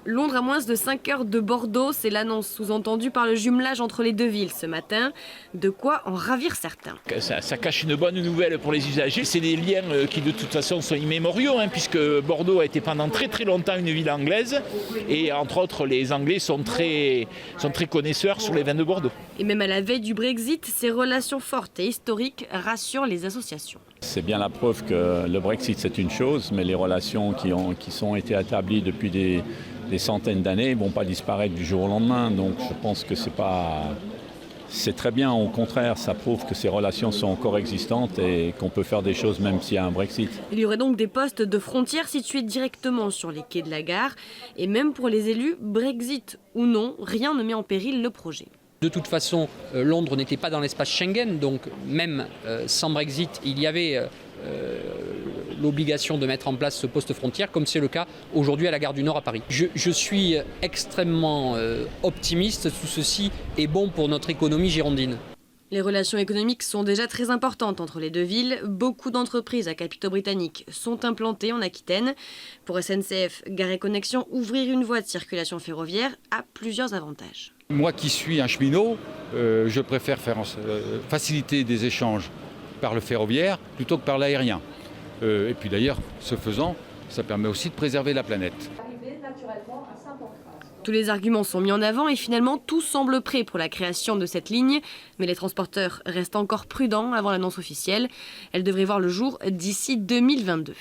Londres à moins de 5 heures de Bordeaux, c'est l'annonce sous-entendue par le jumelage entre les deux villes ce matin. De quoi en ravir certains. Ça cache une bonne nouvelle pour les usagers. C'est des liens qui de toute façon sont immémoriaux, puisque Bordeaux a été pendant très très longtemps une ville anglaise. Et entre autres, les Anglais sont très connaisseurs sur les vins de Bordeaux. Et même à la veille du Brexit, ces relations fortes et historiques rassurent les associations. C'est bien la preuve que le Brexit c'est une chose, mais les relations qui sont été établies depuis des centaines d'années ne vont pas disparaître du jour au lendemain. Donc je pense que c'est très bien, au contraire, ça prouve que ces relations sont encore existantes et qu'on peut faire des choses même s'il y a un Brexit. Il y aurait donc des postes de frontières situés directement sur les quais de la gare. Et même pour les élus, Brexit ou non, rien ne met en péril le projet. De toute façon, Londres n'était pas dans l'espace Schengen, donc même sans Brexit, il y avait l'obligation de mettre en place ce poste frontière, comme c'est le cas aujourd'hui à la gare du Nord à Paris. Je suis extrêmement optimiste, tout ceci est bon pour notre économie girondine. Les relations économiques sont déjà très importantes entre les deux villes. Beaucoup d'entreprises à capitaux britanniques sont implantées en Aquitaine. Pour SNCF, Gare et Connexion, ouvrir une voie de circulation ferroviaire a plusieurs avantages. Moi qui suis un cheminot, je préfère faciliter des échanges par le ferroviaire plutôt que par l'aérien. Et puis d'ailleurs, ce faisant, ça permet aussi de préserver la planète. Tous les arguments sont mis en avant et finalement tout semble prêt pour la création de cette ligne. Mais les transporteurs restent encore prudents avant l'annonce officielle. Elle devrait voir le jour d'ici 2022.